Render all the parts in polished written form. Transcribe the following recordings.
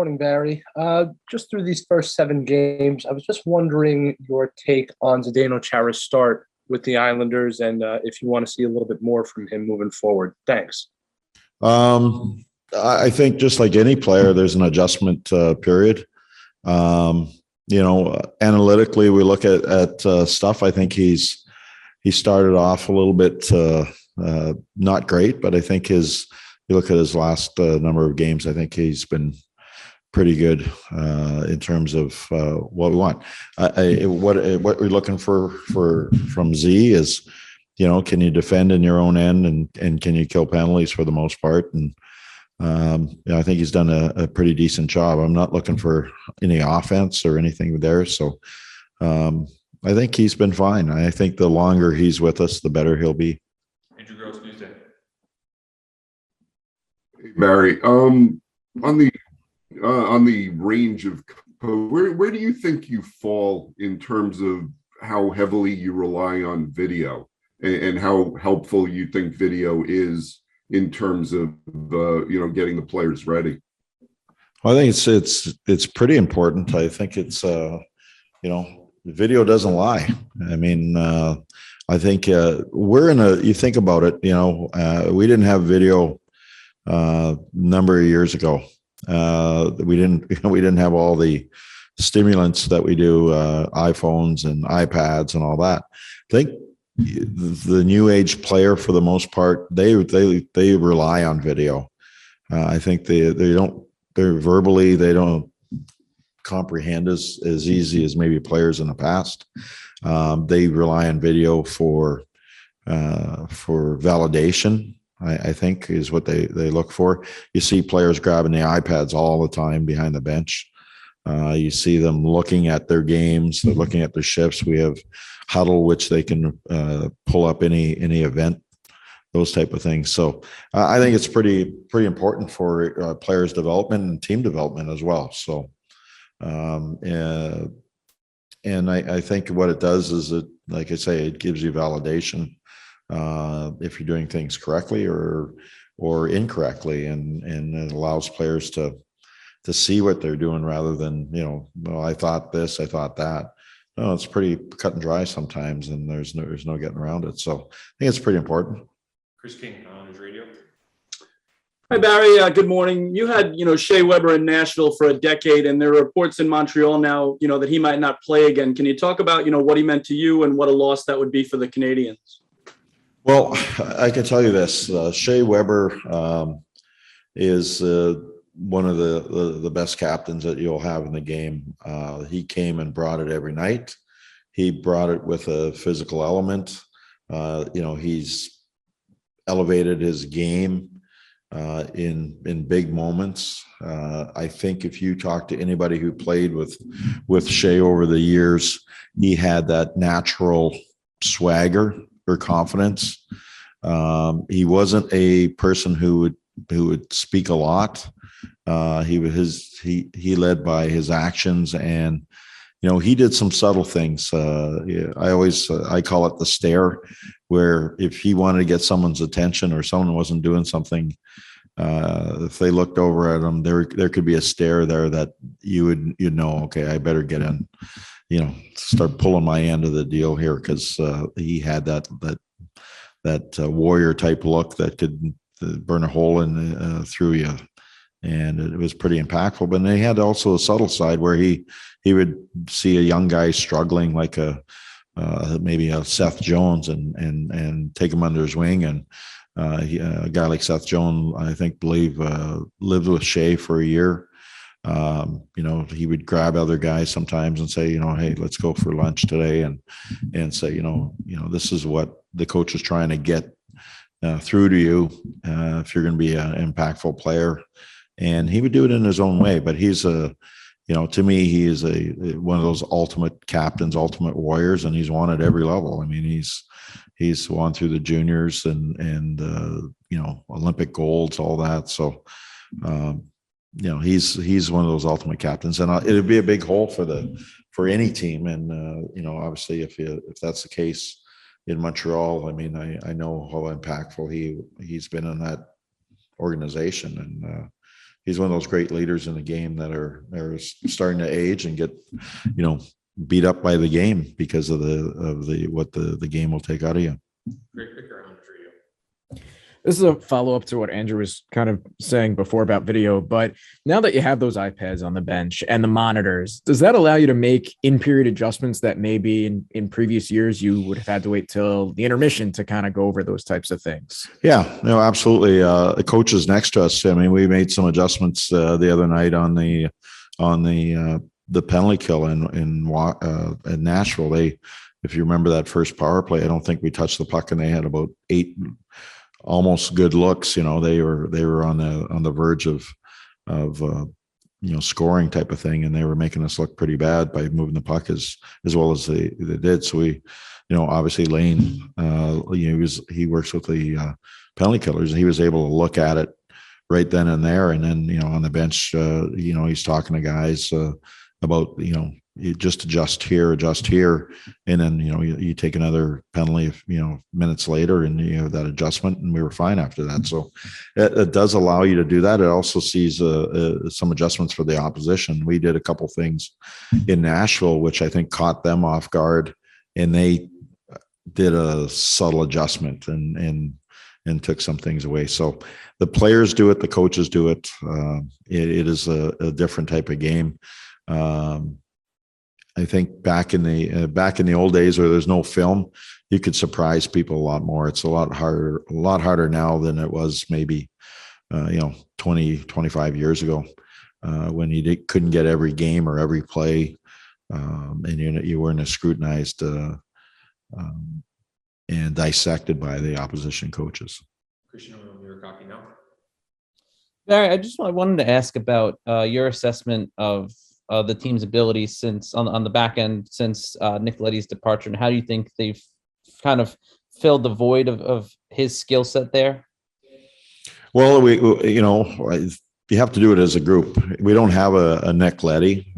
morning, Barry. Just through these first 7 games, I was just wondering your take on Zdeno Chara's start with the Islanders and if you want to see a little bit more from him moving forward. Thanks. I think just like any player, there's an adjustment period. Analytically, we look at stuff. I think he started off a little bit not great, but I think you look at his last number of games, I think he's been pretty good in terms of what we want. What we're looking for from Z is, can you defend in your own end and can you kill penalties for the most part? And I think he's done a pretty decent job. I'm not looking for any offense or anything there. So I think he's been fine. I think the longer he's with us, the better he'll be. Barry, on the range of where do you think you fall in terms of how heavily you rely on video and how helpful you think video is in terms of getting the players ready? Well, I think it's pretty important. I think it's video doesn't lie. I mean, I think you think about it, we didn't have video number of years ago. We didn't have all the stimulants that we do, iPhones and iPads and all that. I think the new age player, for the most part, they rely on video. I think they don't comprehend as easy as maybe players in the past. They rely on video for validation. I think is what they look for. You see players grabbing the iPads all the time behind the bench. You see them looking at their games, they're looking at their shifts. We have Huddle, which they can pull up any event, those type of things. So I think it's pretty important for players' development and team development as well. So, and I think what it does is like I say, it gives you validation if you're doing things correctly or incorrectly, and it allows players to see what they're doing rather than, well, I thought this, I thought that. No, it's pretty cut and dry sometimes, and there's no getting around it. So I think it's pretty important. Chris King on his radio. Hi, Barry. Good morning. You had, Shea Weber in Nashville for a decade, and there are reports in Montreal now, that he might not play again. Can you talk about, what he meant to you and what a loss that would be for the Canadians? Well, I can tell you this: Shea Weber is one of the best captains that you'll have in the game. He came and brought it every night. He brought it with a physical element. He's elevated his game in big moments. I think if you talk to anybody who played with Shea over the years, he had that natural swagger or confidence. He wasn't a person who would speak a lot. He led by his actions, and he did some subtle things. I call it the stare, where if he wanted to get someone's attention or someone wasn't doing something, if they looked over at him, there could be a stare there that you'd know, okay, I better get in, start pulling my end of the deal here, because he had that warrior type look that could burn a hole in through you, and it was pretty impactful. But then he had also a subtle side where he would see a young guy struggling, like maybe a Seth Jones, and take him under his wing. And a guy like Seth Jones, I believe lived with Shea for a year. He would grab other guys sometimes and say, hey, let's go for lunch today, and say, this is what the coach is trying to get through to you if you're going to be an impactful player. And he would do it in his own way. But he's to me, he is one of those ultimate captains, ultimate warriors, and he's won at every level. I mean, he's won through the juniors and Olympic golds, all that. So, he's one of those ultimate captains, and it'd be a big hole for any team. And obviously, if that's the case in Montreal, I mean, I know how impactful he's been in that organization, and he's one of those great leaders in the game that are starting to age and get, beat up by the game because of what the game will take out of you. Great picker on radio. This is a follow-up to what Andrew was kind of saying before about video, but now that you have those iPads on the bench and the monitors, does that allow you to make in-period adjustments that maybe in previous years you would have had to wait till the intermission to kind of go over those types of things? Yeah, no, absolutely. The coaches next to us, I mean, we made some adjustments the other night on the penalty kill in Nashville. If you remember that first power play, I don't think we touched the puck, and they had about 8 almost good looks. They were on the verge of scoring type of thing, and they were making us look pretty bad by moving the puck as well as they did. So we, obviously Lane, he works with the penalty killers, and he was able to look at it right then and there. And then, on the bench, he's talking to guys about, you just adjust here. And then, you take another penalty, minutes later, and you have that adjustment, and we were fine after that. So it does allow you to do that. It also sees some adjustments for the opposition. We did a couple things in Nashville, which I think caught them off guard, and they did a subtle adjustment and took some things away. So the players do it, the coaches do it. It is a different type of game. I think back in the old days where there's no film, you could surprise people a lot more. It's a lot harder now than it was maybe 20, 25 years ago, when you couldn't get every game or every play, and you weren't as scrutinized and dissected by the opposition coaches. Christian, your copy now. Barry, I wanted to ask about your assessment of the team's ability since on the back end since Nick Leddy's departure, and how do you think they've kind of filled the void of his skill set there? Well, you have to do it as a group. We don't have a Nick Leddy.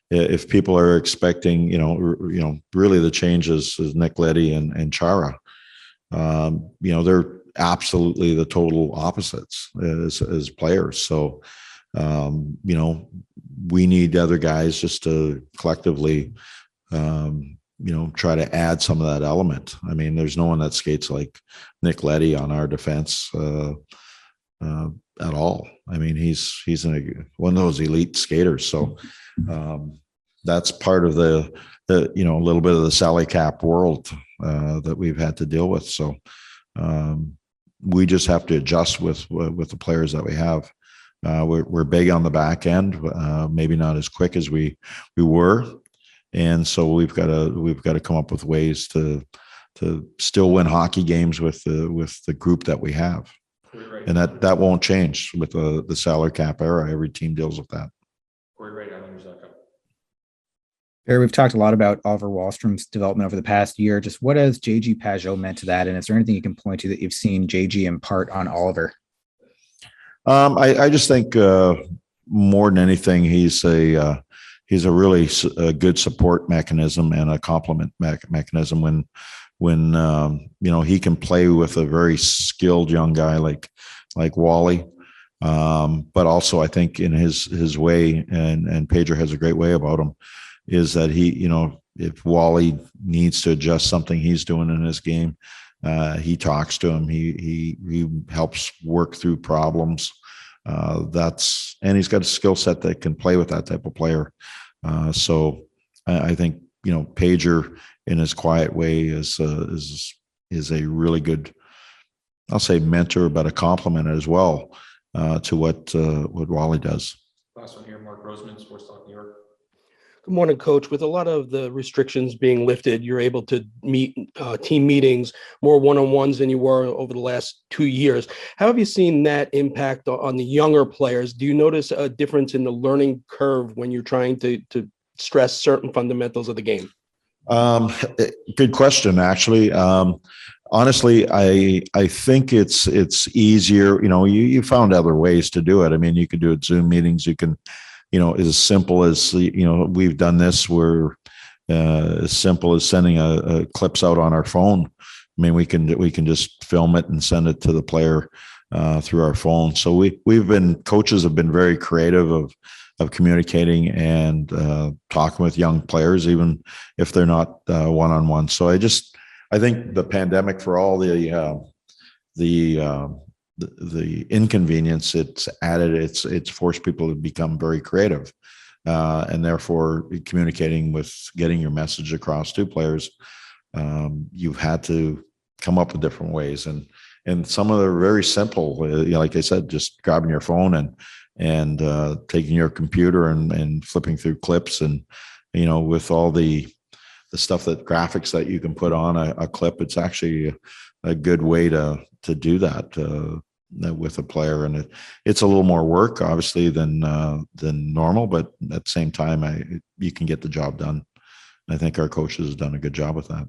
If people are expecting, really the changes is Nick Leddy and Chara. They're absolutely the total opposites as players. So, we need other guys just to collectively, try to add some of that element. I mean, there's no one that skates like Nick Leddy on our defense at all. I mean, he's one of those elite skaters. So that's part of the a little bit of the salary cap world that we've had to deal with. So we just have to adjust with the players that we have. We're big on the back end, maybe not as quick as we were, and so we've got to come up with ways to still win hockey games with the group that we have, and that won't change with the salary cap era. Every team deals with that. Barry, we've talked a lot about Oliver Wahlstrom's development over the past year. Just what has JG Pajot meant to that, and is there anything you can point to that you've seen JG impart on Oliver? I just think more than anything, he's a really good support mechanism and a complement mechanism when he can play with a very skilled young guy like Wally, but also I think in his way, and Pedro has a great way about him, is that he, if Wally needs to adjust something he's doing in his game, he talks to him. He helps work through problems. And he's got a skill set that can play with that type of player. So I think Pager in his quiet way is a really good, I'll say mentor, but a compliment as well to what Wally does. Last one here, Mark Roseman, Sports Talk New York. Good morning, Coach. With a lot of the restrictions being lifted, you're able to meet team meetings, more one-on-ones than you were over the last 2 years. How have you seen that impact on the younger players? Do you notice a difference in the learning curve when you're trying to stress certain fundamentals of the game? Good question, actually. Honestly, I think it's easier. You found other ways to do it. I mean, you can do it Zoom meetings. You can, as simple as, we've done this. We're as simple as sending a clips out on our phone. I mean, we can just film it and send it to the player through our phones. So coaches have been very creative of communicating and talking with young players, even if they're not one-on-one. So I think the pandemic, for all the inconvenience it's added, it's forced people to become very creative, and therefore communicating with getting your message across to players. You've had to come up with different ways, and some of them are very simple. Like I said, just grabbing your phone and taking your computer and flipping through clips, and with all the stuff graphics that you can put on a clip, it's actually a good way to do that with a player. And it's a little more work, obviously, than normal, but at the same time, you can get the job done. I think our coaches have done a good job with that.